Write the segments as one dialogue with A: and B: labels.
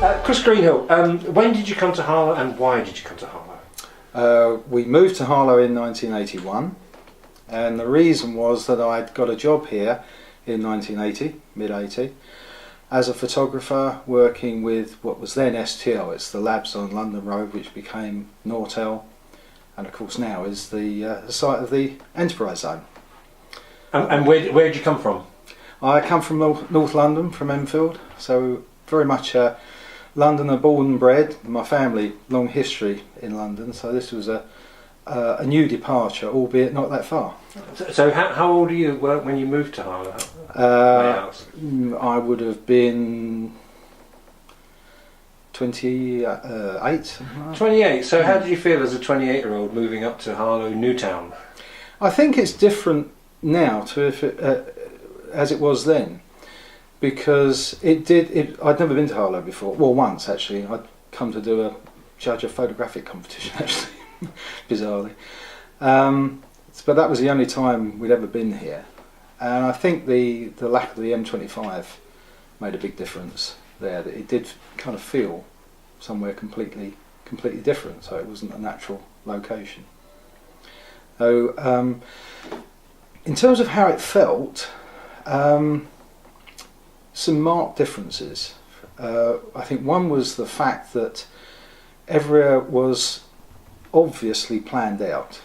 A: Chris Greenhill, when did you come to Harlow and why did you come to Harlow?
B: We moved to Harlow in 1981, and the reason was that I'd got a job here in 1980, mid-80, as a photographer working with what was then STL. It's the labs on London Road, which became Nortel, and of course now is the site of the Enterprise Zone.
A: And where did you come from?
B: I come from North London, from Enfield, so very much Londoner born and bred. My family, long history in London, so this was a new departure, albeit not that far.
A: So how old are you when you moved to Harlow?
B: I would have been 28.
A: 28. So how did you feel as a 28-year-old moving up to Harlow, Newtown?
B: I think it's different now to as it was then, because I'd never been to Harlow before. Well, once actually. I'd come to judge a photographic competition actually, bizarrely. But that was the only time we'd ever been here, and I think the lack of the M25 made a big difference there. That it did kind of feel somewhere completely different, so it wasn't a natural location. So in terms of how it felt, some marked differences. I think one was the fact that everywhere was obviously planned out.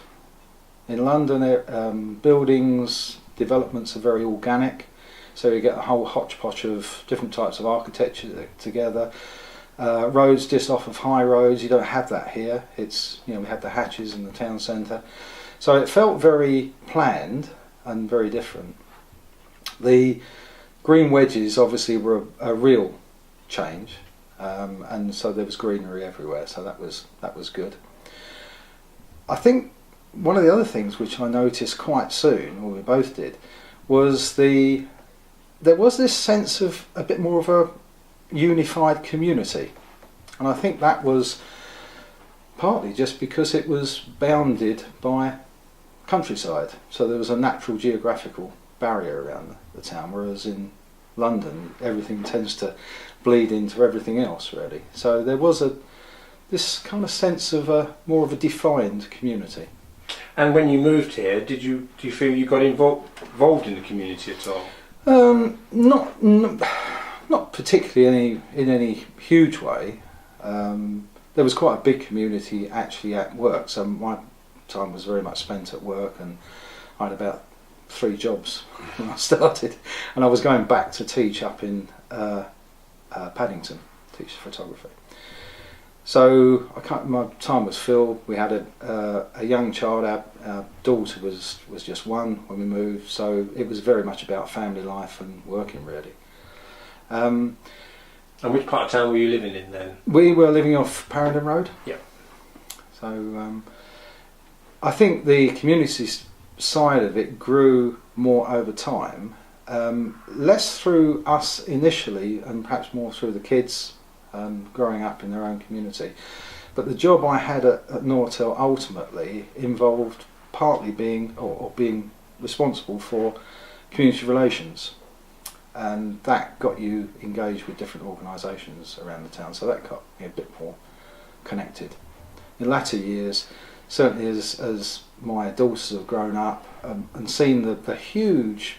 B: In London, buildings, developments are very organic, so you get a whole hodgepodge of different types of architecture together. Roads just off of high roads, you don't have that here. It's, we had the hatches in the town centre, so it felt very planned and very different. The green wedges obviously were a real change, and so there was greenery everywhere, so that was good. I think one of the other things which I noticed quite soon, or we both did, was there was this sense of a bit more of a unified community, and I think that was partly just because it was bounded by countryside, so there was a natural geographical barrier around the town, whereas in London everything tends to bleed into everything else really. So there was this kind of sense of more of a defined community.
A: And when you moved here, do you feel you got involved in the community at all? Not particularly in any huge way. There was quite a big community actually at work, so my time was very much spent at work, and I had about 3 jobs when I started, and I was going back to teach up in Paddington, teach photography. So my time was filled. We had a young child. Our daughter was just 1 when we moved, so it was very much about family life and working really. And which part of town were you living in then?
B: We were living off Parendon Road.
A: Yeah.
B: So I think the community side of it grew more over time, less through us initially and perhaps more through the kids growing up in their own community. But the job I had at Nortel ultimately involved partly being responsible for community relations, and that got you engaged with different organisations around the town, so that got me a bit more connected. In latter years, certainly as my daughters have grown up and seen the huge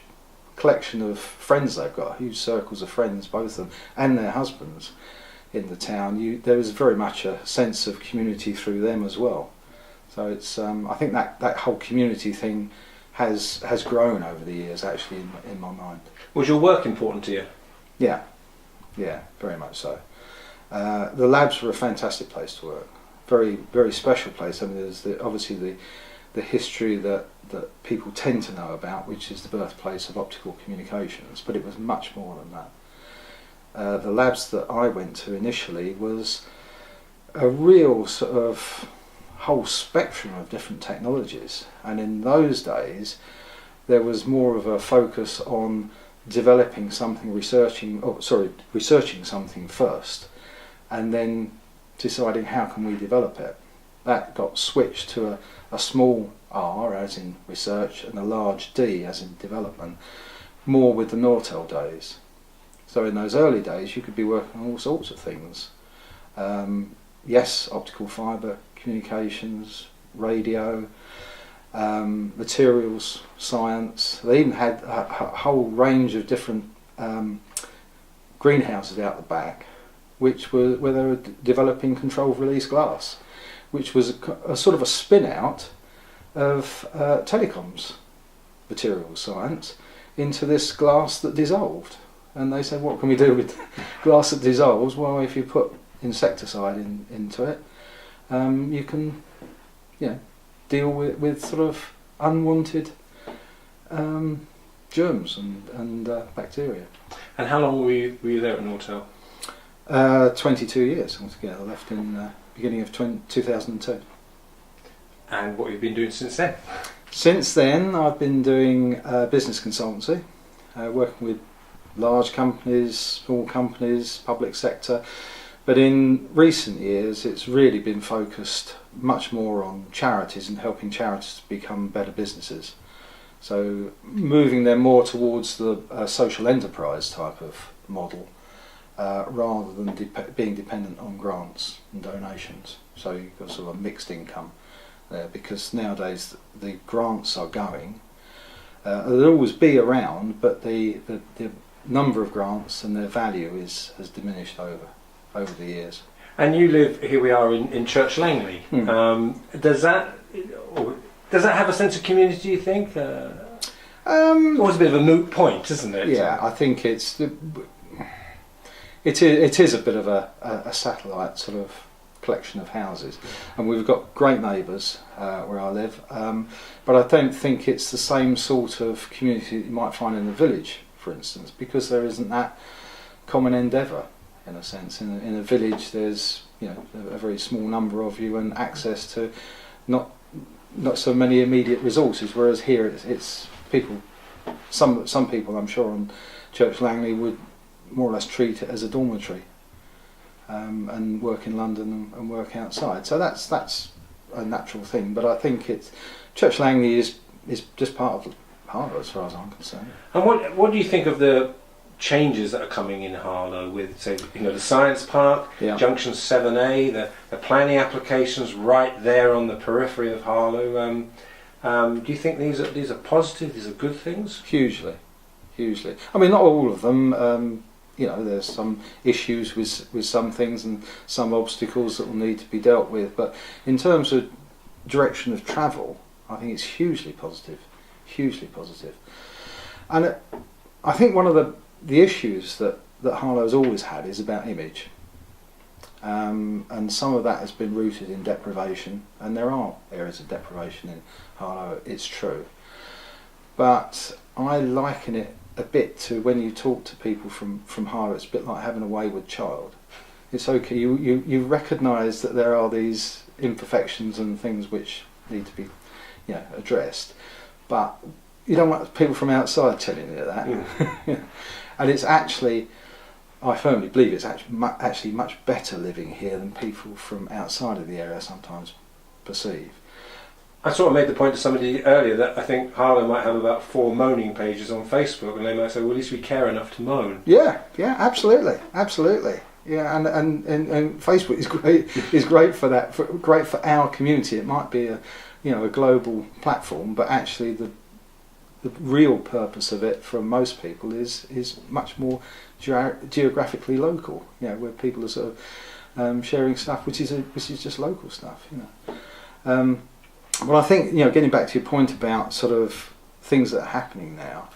B: collection of friends they've got, huge circles of friends, both of them, and their husbands in the town, there is very much a sense of community through them as well. So it's I think that whole community thing has grown over the years actually in my mind.
A: Was your work important to you?
B: Yeah, very much so. The labs were a fantastic place to work. Very, very special place. I mean, there's obviously the history that people tend to know about, which is the birthplace of optical communications, but it was much more than that. The labs that I went to initially was a real sort of whole spectrum of different technologies, and in those days there was more of a focus on developing something, researching something first, and then deciding how can we develop it. That got switched to a small R as in research and a large D as in development, more with the Nortel days. So in those early days, you could be working on all sorts of things. Yes, optical fibre, communications, radio, materials science. They even had a whole range of different greenhouses out the back, where they were developing controlled release glass, which was a sort of a spin out of telecoms materials science into this glass that dissolved. And they said, what can we do with glass that dissolves? Well, if you put insecticide into it, you can, deal with sort of unwanted germs and bacteria.
A: And how long were you there at Nortel?
B: 22 years altogether. Left in the beginning of 2002.
A: And what have you been doing since then?
B: Since then, I've been doing business consultancy, working with large companies, small companies, public sector. But in recent years, it's really been focused much more on charities and helping charities to become better businesses. So moving them more towards the social enterprise type of model, rather than being dependent on grants and donations. So you've got sort of a mixed income there, because nowadays the grants are going. They'll always be around, but the number of grants and their value has diminished over the years. And
A: you live, here we are in Church Langley. Does that have a sense of community, do you think? Always a bit of a moot point, isn't it?
B: Yeah, I think it is a bit of a satellite sort of collection of houses, and we've got great neighbours where I live, but I don't think it's the same sort of community that you might find in the village, for instance, because there isn't that common endeavour. In a sense, in a village, there's a very small number of you and access to not so many immediate resources. Whereas here, it's people. Some people, I'm sure, on Church Langley would more or less treat it as a dormitory, and work in London and work outside. So that's a natural thing. But I think Church Langley is just part of Harlow, as far as I'm concerned.
A: And what do you think of the changes that are coming in Harlow with, say, the Science Park, Junction 7A, the planning applications right there on the periphery of Harlow? Do you think these are positive? These are good things?
B: Hugely. I mean, not all of them. There's some issues with some things and some obstacles that will need to be dealt with. But in terms of direction of travel, I think it's hugely positive. And I think one of the issues that Harlow's always had is about image, and some of that has been rooted in deprivation, and there are areas of deprivation in Harlow, it's true, but I liken it a bit to when you talk to people from Harlow, it's a bit like having a wayward child. It's okay, you recognise that there are these imperfections and things which need to be addressed, but you don't want people from outside telling you that. And it's actually, I firmly believe it's actually much better living here than people from outside of the area sometimes perceive.
A: I sort of made the point to somebody earlier that I think Harlow might have about 4 moaning pages on Facebook, and they might say, well, at least we care enough to moan.
B: Yeah, absolutely. Yeah, and Facebook is great for that, great for our community. It might be a global platform, but actually the real purpose of it for most people is much more geographically local, where people are sort of sharing stuff which is just local stuff. Well, I think getting back to your point about sort of things that are happening now,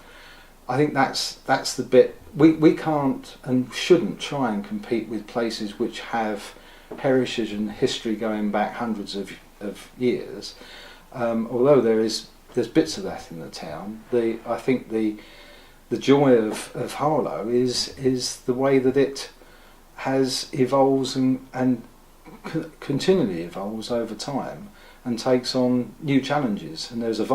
B: I think that's the bit we can't and shouldn't try and compete with places which have heritage and history going back hundreds of years, although there's bits of that in the town. I think the joy of Harlow is the way that it has evolves and continually evolves over time and takes on new challenges. And there's a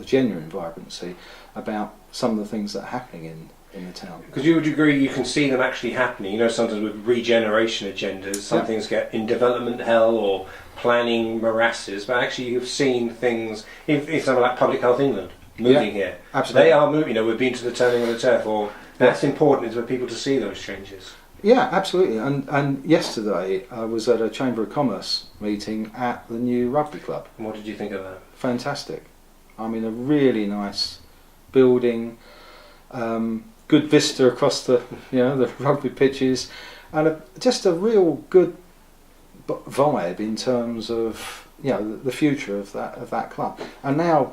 B: genuine vibrancy about some of the things that are happening in the town.
A: Because you would agree you can see them actually happening. Sometimes with regeneration agendas, some things get in development hell or planning morasses, but actually you've seen things in something like Public Health England. moving here.
B: Absolutely.
A: They are moving. We've been to the turning of the turf. Or that's important, is for people to see those changes.
B: Yeah, absolutely. And yesterday I was at a Chamber of Commerce meeting at the new rugby club.
A: And what did you think of that?
B: Fantastic. I mean, a really nice building, good vista across the the rugby pitches, and just a real good vibe in terms of the future of that club. And now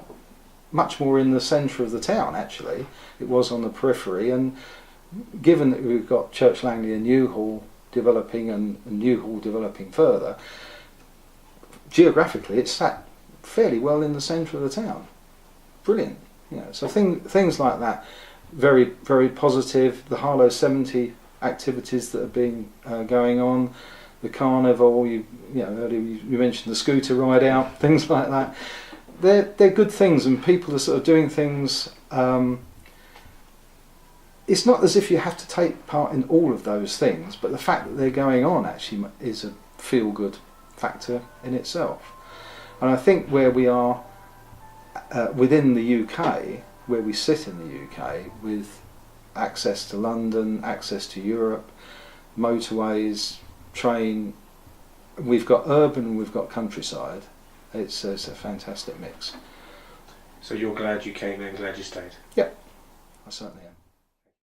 B: much more in the centre of the town. Actually, it was on the periphery, and given that we've got Church Langley and Newhall developing and Newhall developing further, geographically it's sat fairly well in the centre of the town. Brilliant. So things like that, very, very positive. The Harlow 70 activities that have been going on, the carnival, earlier you mentioned the scooter ride out, things like that. They're good things, and people are sort of doing things. It's not as if you have to take part in all of those things, but the fact that they're going on actually is a feel-good factor in itself. And I think where we are within the UK, where we sit in the UK, with access to London, access to Europe, motorways, train, we've got urban and we've got countryside. It's a fantastic mix.
A: So you're glad you came and glad you stayed?
B: Yep, I certainly am.